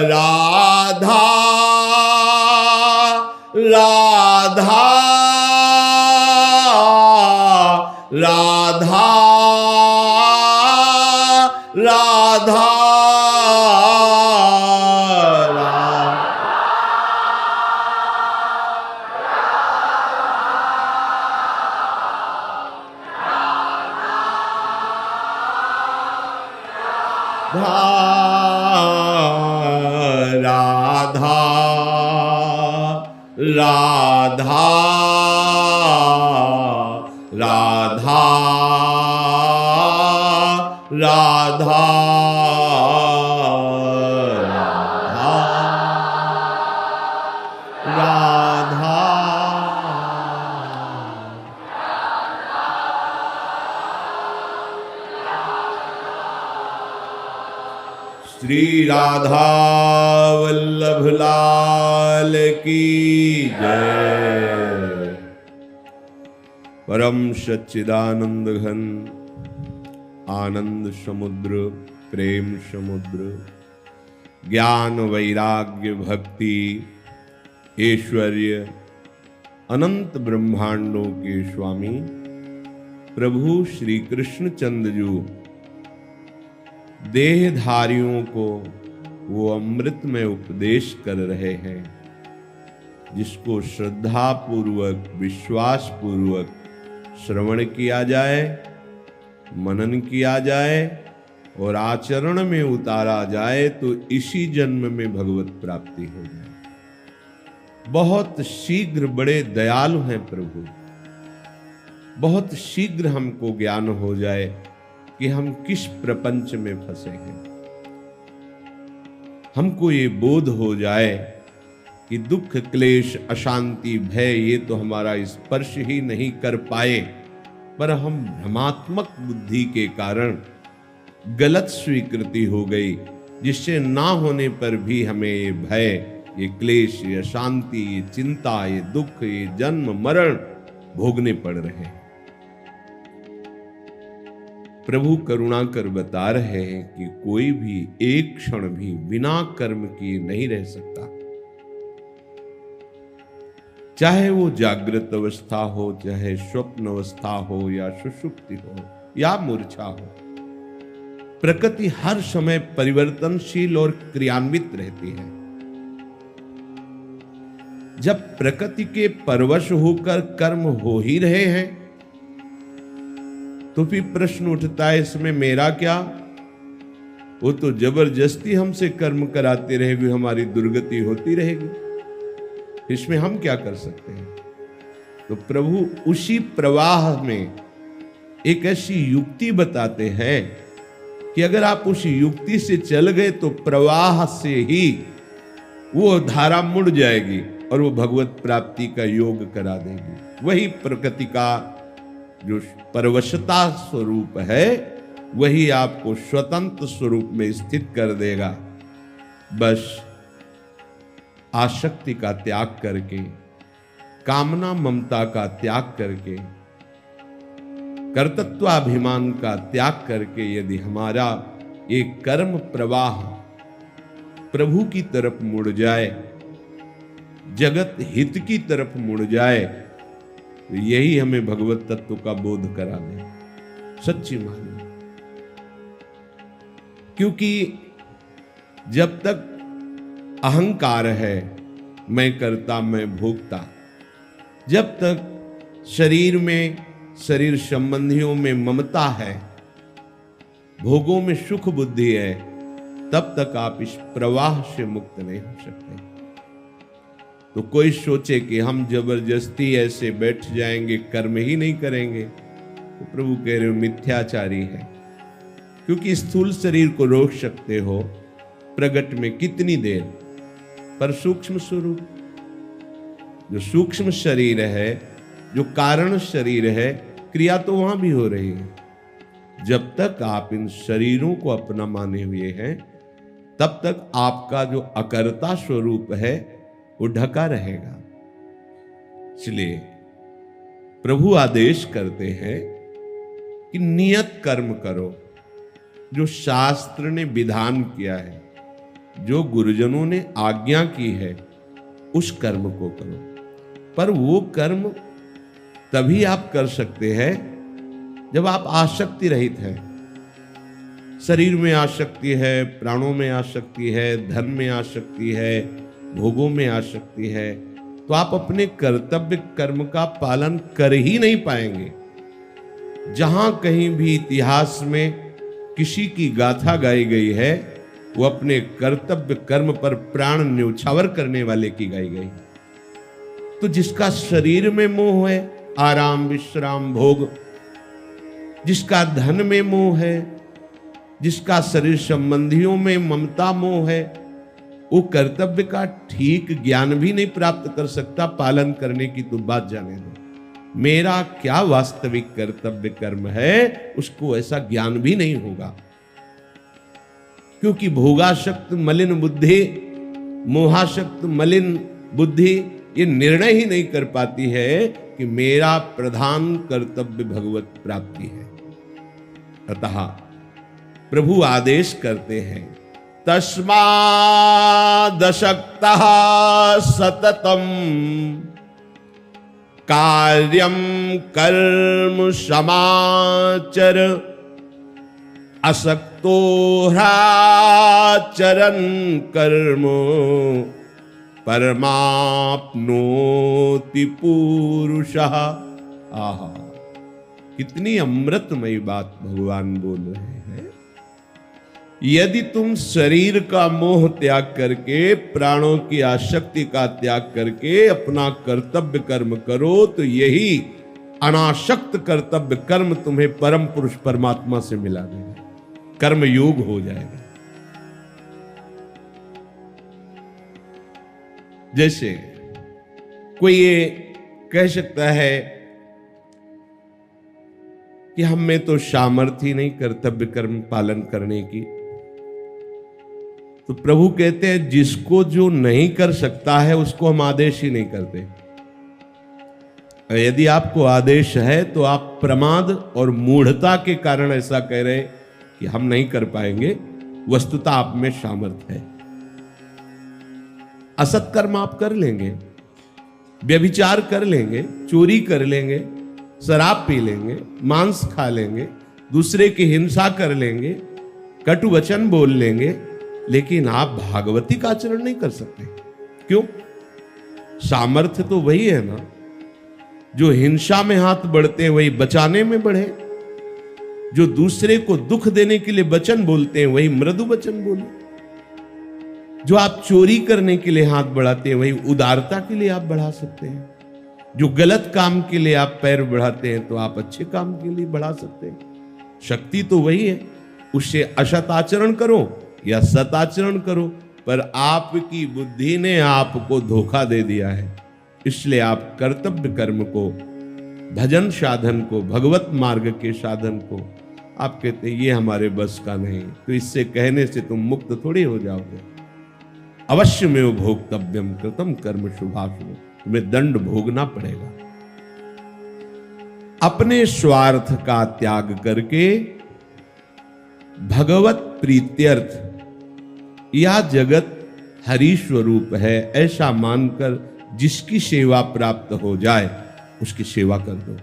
राधा राधा राधा राधा राधा राधा राधा राधा राधा श्री राधा वल्लभ लाल की जय। परम सच्चिदानंद घन आनंद समुद्र, प्रेम समुद्र, ज्ञान वैराग्य भक्ति ऐश्वर्य अनंत ब्रह्मांडों के स्वामी प्रभु श्री कृष्णचंद्र जी देहधारियों को वो अमृत में उपदेश कर रहे हैं, जिसको श्रद्धा पूर्वक विश्वास पूर्वक श्रवण किया जाए, मनन किया जाए और आचरण में उतारा जाए तो इसी जन्म में भगवत प्राप्ति हो जाए। बहुत शीघ्र, बड़े दयालु हैं प्रभु, बहुत शीघ्र हमको ज्ञान हो जाए कि हम किस प्रपंच में फंसे हैं। हमको ये बोध हो जाए कि दुख क्लेश अशांति भय ये तो हमारा स्पर्श ही नहीं कर पाए, पर हम भ्रमात्मक बुद्धि के कारण गलत स्वीकृति हो गई, जिससे ना होने पर भी हमें ये भय, ये क्लेश, ये अशांति, ये चिंता, ये दुख, ये जन्म मरण भोगने पड़ रहे हैं। प्रभु करुणा कर बता रहे हैं कि कोई भी एक क्षण भी बिना कर्म किए नहीं रह सकता, चाहे वो जागृत अवस्था हो, चाहे स्वप्न अवस्था हो, या सुषुप्ति हो, या मूर्छा हो। प्रकृति हर समय परिवर्तनशील और क्रियान्वित रहती है। जब प्रकृति के परवश होकर कर्म हो ही रहे हैं तो फिर प्रश्न उठता है, इसमें मेरा क्या? वो तो जबरदस्ती हमसे कर्म कराते रहेगी, हमारी दुर्गति होती रहेगी, इसमें हम क्या कर सकते हैं? तो प्रभु उसी प्रवाह में एक ऐसी युक्ति बताते हैं कि अगर आप उस युक्ति से चल गए तो प्रवाह से ही वो धारा मुड़ जाएगी और वो भगवत प्राप्ति का योग करा देगी। वही प्रकृति का जो परवशता स्वरूप है वही आपको स्वतंत्र स्वरूप में स्थित कर देगा। बस आसक्ति का त्याग करके, कामना ममता का त्याग करके, कर्तृत्वाभिमान का त्याग करके यदि हमारा एक कर्म प्रवाह प्रभु की तरफ मुड़ जाए, जगत हित की तरफ मुड़ जाए, तो यही हमें भगवत तत्व का बोध करा दे। सच्ची मानिए, क्योंकि जब तक अहंकार है, मैं करता मैं भोगता, जब तक शरीर में, शरीर संबंधियों में ममता है, भोगों में सुख बुद्धि है, तब तक आप इस प्रवाह से मुक्त नहीं हो सकते। तो कोई सोचे कि हम जबरदस्ती ऐसे बैठ जाएंगे, कर्म ही नहीं करेंगे, तो प्रभु कह रहे हो मिथ्याचारी है। क्योंकि स्थूल शरीर को रोक सकते हो प्रगट में कितनी देर, पर सूक्ष्म स्वरूप, जो सूक्ष्म शरीर है, जो कारण शरीर है, क्रिया तो वहां भी हो रही है। जब तक आप इन शरीरों को अपना माने हुए हैं, तब तक आपका जो अकर्ता स्वरूप है वो ढका रहेगा। इसलिए प्रभु आदेश करते हैं कि नियत कर्म करो, जो शास्त्र ने विधान किया है। जो गुरुजनों ने आज्ञा की है उस कर्म को करो। पर वो कर्म तभी आप कर सकते हैं जब आप आसक्ति रहित हैं। शरीर में आसक्ति है, प्राणों में आसक्ति है, धन में आसक्ति है, भोगों में आसक्ति है, तो आप अपने कर्तव्य कर्म का पालन कर ही नहीं पाएंगे। जहां कहीं भी इतिहास में किसी की गाथा गाई गई है वो अपने कर्तव्य कर्म पर प्राण न्यौछावर करने वाले की गाई गई। तो जिसका शरीर में मोह है, आराम विश्राम भोग, जिसका धन में मोह है, जिसका शरीर संबंधियों में ममता मोह है, वो कर्तव्य का ठीक ज्ञान भी नहीं प्राप्त कर सकता। पालन करने की तो बात जाने दो, मेरा क्या वास्तविक कर्तव्य कर्म है उसको ऐसा ज्ञान भी नहीं होगा। क्योंकि भोगाशक्त मलिन बुद्धि, मोहाशक्त मलिन बुद्धि ये निर्णय ही नहीं कर पाती है कि मेरा प्रधान कर्तव्य भगवत प्राप्ति है। अतः प्रभु आदेश करते हैं, तस्मादशक्तः सततम कार्यम कर्म समाचर असक्तो ह्राचरन् कर्म परमाप्नोति पुरुषः। आहा, कितनी अमृतमयी बात भगवान बोल रहे हैं। यदि तुम शरीर का मोह त्याग करके, प्राणों की आसक्ति का त्याग करके अपना कर्तव्य कर्म करो तो यही अनासक्त कर्तव्य कर्म तुम्हें परम पुरुष परमात्मा से मिला देगा, कर्म योग हो जाएगा। जैसे कोई ये कह सकता है कि हम में तो सामर्थ्य ही नहीं कर्तव्य कर्म पालन करने की, तो प्रभु कहते हैं जिसको जो नहीं कर सकता है उसको हम आदेश ही नहीं करते। यदि आपको आदेश है तो आप प्रमाद और मूढ़ता के कारण ऐसा कह रहे कि हम नहीं कर पाएंगे, वस्तुतः आप में सामर्थ्य है। असत कर्म आप कर लेंगे, व्यभिचार कर लेंगे, चोरी कर लेंगे, शराब पी लेंगे, मांस खा लेंगे, दूसरे की हिंसा कर लेंगे, कटु वचन बोल लेंगे, लेकिन आप भागवती का आचरण नहीं कर सकते। क्यों? सामर्थ्य तो वही है ना, जो हिंसा में हाथ बढ़ते हैं वही बचाने में बढ़े, जो दूसरे को दुख देने के लिए वचन बोलते हैं वही मृदु वचन बोले, जो आप चोरी करने के लिए हाथ बढ़ाते हैं वही उदारता के लिए आप बढ़ा सकते हैं, जो गलत काम के लिए आप पैर बढ़ाते हैं तो आप अच्छे काम के लिए बढ़ा सकते हैं। शक्ति तो वही है, उससे असत आचरण करो या सत आचरण करो, पर आपकी बुद्धि ने आपको धोखा दे दिया है। इसलिए आप कर्तव्य कर्म को, भजन साधन को, भगवत मार्ग के साधन को आप कहते हैं ये हमारे बस का नहीं, तो इससे कहने से तुम मुक्त थोड़ी हो जाओगे। अवश्य में वो भोक्तव्यम कृतम कर्म शुभाशुभ, तुम्हें दंड भोगना पड़ेगा। अपने स्वार्थ का त्याग करके भगवत प्रीत्यर्थ, यह जगत हरि स्वरूप है ऐसा मानकर जिसकी सेवा प्राप्त हो जाए उसकी सेवा कर दो।